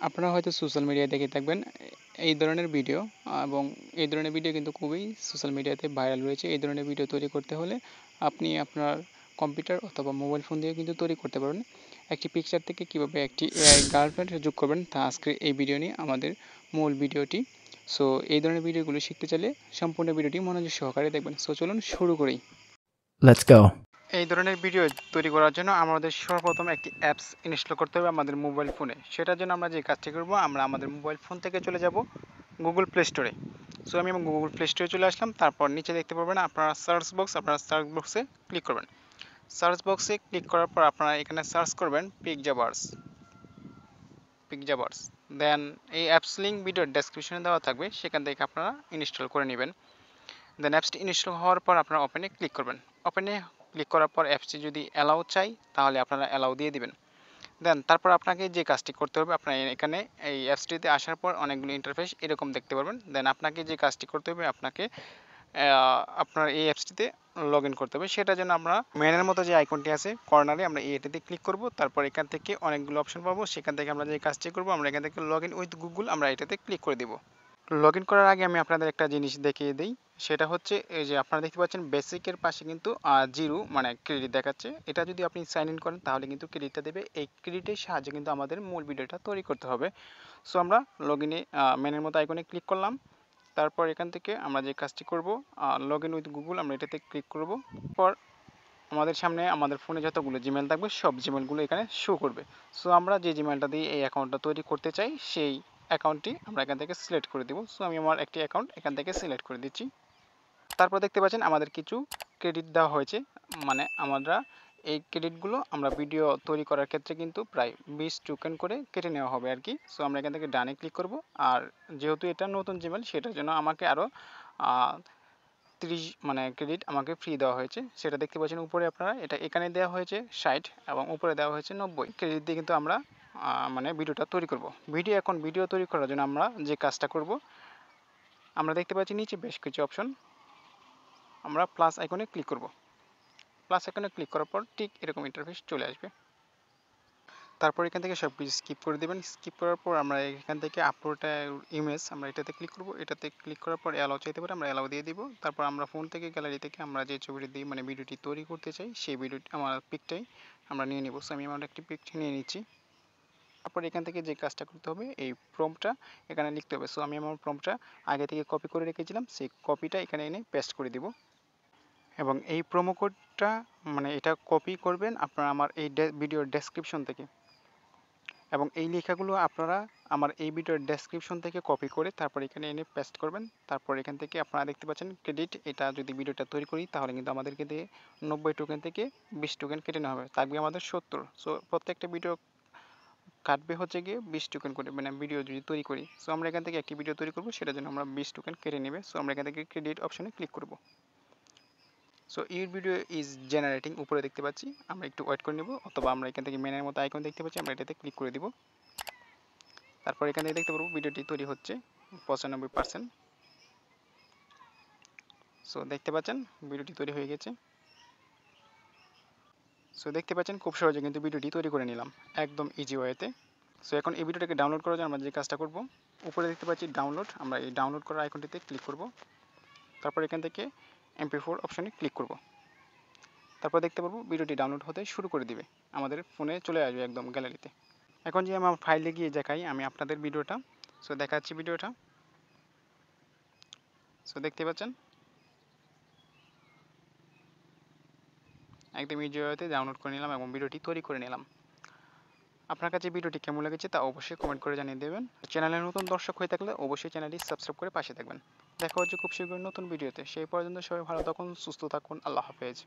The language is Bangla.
আপনারা হয়তো সোশ্যাল মিডিয়ায় দেখে থাকবেন এই ধরনের ভিডিও এবং এই ধরনের ভিডিও কিন্তু খুবই সোশ্যাল মিডিয়াতে ভাইরাল রয়েছে। এই ধরনের ভিডিও তৈরি করতে হলে আপনি আপনার কম্পিউটার অথবা মোবাইল ফোন দিয়ে কিন্তু তৈরি করতে পারবেন। একটি পিকচার থেকে কিভাবে একটি এআই গার্লফ্রেন্ড যোগ করবেন তা আজকের এই ভিডিও নিয়ে আমাদের মূল ভিডিওটি। সো এই ধরনের ভিডিওগুলো শিখতে চাইলে সম্পূর্ণ ভিডিওটি মনোযোগ সহকারে দেখবেন। সো চলুন শুরু করি। Let's go. এই ধরনের ভিডিও তৈরি করার জন্য আমাদের সর্বপ্রথম একটি অ্যাপস ইনস্টল করতে হবে আমাদের মোবাইল ফোনে। সেটার জন্য আমরা যে কাজটি করব, আমরা আমাদের মোবাইল ফোন থেকে চলে যাব গুগল প্লে স্টোরে। সো আমি আমার গুগল প্লে স্টোরে চলে আসলাম। তারপর নিচে দেখতে পারবেন আপনারা আপনারা সার্চ বক্সে ক্লিক করবেন। সার্চ বক্সে ক্লিক করার পর আপনারা এখানে সার্চ করবেন পিকজাবার্স। দেন এই অ্যাপস লিঙ্ক ভিডিওর ডেসক্রিপশনে দেওয়া থাকবে, সেখান থেকে আপনারা ইনস্টল করে নেবেন। দেন অ্যাপসটি ইনস্টল হওয়ার পর আপনারা ওপেনে ক্লিক করবেন। ওপেনে ক্লিক করার পর অ্যাপসটি যদি অ্যালাউ চাই তাহলে আপনারা অ্যালাউ দিয়ে দিবেন। দেন তারপর আপনাকে যে কাজটি করতে হবে, আপনার এখানে এই অ্যাপসটিতে আসার পর অনেকগুলো ইন্টারফেস এরকম দেখতে পারবেন। দেন আপনাকে যে কাজটি করতে হবে, আপনাকে আপনার এই অ্যাপসটিতে লগ ইন করতে হবে। সেটার জন্য আমরা মেনের মতো যে আইকনটি আছে কর্নারে, আমরা এটাতে ক্লিক করব। তারপর এখান থেকে অনেকগুলো অপশন পাবো, সেখান থেকে আমরা যে কাজটি করব, আমরা এখান থেকে লগ ইন উইথ গুগল আমরা এটাতে ক্লিক করে দেবো। লগ ইন করার আগে আমি আপনাদের একটা জিনিস দেখিয়ে দিই। সেটা হচ্ছে এই যে আপনারা দেখতে পাচ্ছেন বেসিকের পাশে কিন্তু জিরো মানে ক্রেডিট দেখাচ্ছে। এটা যদি আপনি সাইন ইন করেন তাহলে কিন্তু ক্রেডিটটা দেবে। এই ক্রেডিটের সাহায্যে কিন্তু আমাদের মূল ভিডিওটা তৈরি করতে হবে। সো আমরা লগ ইনে মেনের মতো আইকনে ক্লিক করলাম। তারপর এখান থেকে আমরা যে কাজটি করব, লগ ইন উইথ গুগল আমরা এটাতে ক্লিক করব। পর আমাদের সামনে আমাদের ফোনে যতগুলো জিমেল থাকবে সব জিমেলগুলো এখানে শো করবে। সো আমরা যে জিমেলটা দিয়ে এই অ্যাকাউন্টটা তৈরি করতে চাই সেই অ্যাকাউন্টটি আমরা এখান থেকে সিলেক্ট করে দেব। সো আমি আমার একটি অ্যাকাউন্ট এখান থেকে সিলেক্ট করে দিচ্ছি। তারপর দেখতে পাচ্ছেন আমাদের কিছু ক্রেডিট দেওয়া হয়েছে, মানে আমরা এই ক্রেডিটগুলো আমরা ভিডিও তৈরি করার ক্ষেত্রে কিন্তু প্রায় 20 টোকেন করে কেটে নেওয়া হবে আর কি। সো আমরা এখান থেকে ডানে ক্লিক করব। আর যেহেতু এটা নতুন জিমেল, সেটার জন্য আমাকে আরও 30 মানে ক্রেডিট আমাকে ফ্রি দেওয়া হয়েছে। সেটা দেখতে পাচ্ছেন উপরে আপনারা, এটা এখানে দেওয়া হয়েছে 60 এবং উপরে দেওয়া হয়েছে 90 ক্রেডিট দিয়ে কিন্তু আমরা মানে ভিডিওটা তৈরি করব। ভিডিও তৈরি করার জন্য আমরা যে কাজটা করব, আমরা দেখতে পাচ্ছি নিচে বেশ কিছু অপশন, আমরা প্লাস আইকনে ক্লিক করব। প্লাস আইকনে ক্লিক করার পর ঠিক এরকম ইন্টারফেস চলে আসবে। তারপর এখান থেকে সব কিছু স্কিপ করে দেবেন। স্কিপ করার পর আমরা এখান থেকে আপলোড ইমেজ আমরা এটাতে ক্লিক করব। এটাতে ক্লিক করার পর অ্যালাউ চাইতে পারে, আমরা অ্যালাউ দিয়ে দিব। তারপর আমরা ফোন থেকে গ্যালারি থেকে আমরা যে ছবিটি দিই মানে ভিডিওটি তৈরি করতে চাই সেই ভিডিওটি আমার পিকটাই আমরা নিয়ে নিব। সো আমি আমার একটি পিক নিয়ে নিচ্ছি। তারপর এখান থেকে যে কাজটা করতে হবে, এই প্রম্পটটা এখানে লিখতে হবে। সো আমি আমার প্রম্পটটা আগে থেকে কপি করে রেখেছিলাম, সেই কপিটা এখানে এনে পেস্ট করে দিব। এবং এই প্রোমো কোডটা মানে এটা কপি করবেন আপনারা আমার এই ভিডিওর ডেসক্রিপশন থেকে, এবং এই লেখাগুলো আপনারা আমার এই ভিডিওর ডেসক্রিপশন থেকে কপি করে তারপর এখানে এনে পেস্ট করবেন। তারপর এখান থেকে আপনারা দেখতে পাচ্ছেন ক্রেডিট, এটা যদি ভিডিওটা তৈরি করি তাহলে কিন্তু আমাদেরকে দিয়ে 90 টোকেন থেকে 20 টোকেন কেটে নেওয়া হবে, থাকবে আমাদের 70। সো প্রত্যেকটা ভিডিও কাটবে হচ্ছে গিয়ে 20 টোকেন করে, মানে ভিডিও যদি তৈরি করি। সো আমরা এখান থেকে একটি ভিডিও তৈরি করব, সেটার জন্য আমরা 20 টোকেন কেটে নেবে। সো আমরা এখান থেকে ক্রেডিট অপশনে ক্লিক করব। So your video is generating উপরে দেখতে পাচ্ছি, আমরা একটু ওয়েট করে নেব, অথবা আমরা এখান থেকে মেনের মতো আইকন দেখতে পাচ্ছি, আমরা এটাতে ক্লিক করে দিব। তারপর এখান থেকে দেখতে পারবো ভিডিওটি তৈরি হচ্ছে 95%। সো দেখতে পাচ্ছেন ভিডিওটি তৈরি হয়ে গেছে। সো দেখতে পাচ্ছেন খুব সহজে কিন্তু ভিডিওটি তৈরি করে নিলাম একদম ইজি ওয়েতে। সো এখন এই ভিডিওটাকে ডাউনলোড করার জন্য আমরা যে কাজটা করব, উপরে দেখতে পাচ্ছি ডাউনলোড, আমরা এই ডাউনলোড করার আইকনটিতে ক্লিক করব। তারপর এখান থেকে MP4 অপশনে ক্লিক করব। তারপর দেখতে পারবো ভিডিওটি ডাউনলোড হতে শুরু করে দিবে, আমাদের ফোনে চলে আসবে একদম গ্যালারিতে। এখন যে আমার ফাইলে গিয়ে দেখাই আমি আপনাদের ভিডিওটা। সো দেখাচ্ছি ভিডিওটা। সো দেখতে পাচ্ছেন একদম ইজি ওয়েতে ডাউনলোড করে নিলাম এবং ভিডিওটি তৈরি করে নিলাম। আপনার কাছে ভিডিওটি কেমন লেগেছে তা অবশ্যই কমেন্ট করে জানিয়ে দেবেন। চ্যানেলের নতুন দর্শক হয়ে থাকলে অবশ্যই চ্যানেলটি সাবস্ক্রাইব করে পাশে থাকবেন। দেখা হচ্ছে খুব শীঘ্রই নতুন ভিডিওতে। সেই পর্যন্ত সবাই ভালো থাকুন, সুস্থ থাকুন। আল্লাহ হাফেজ।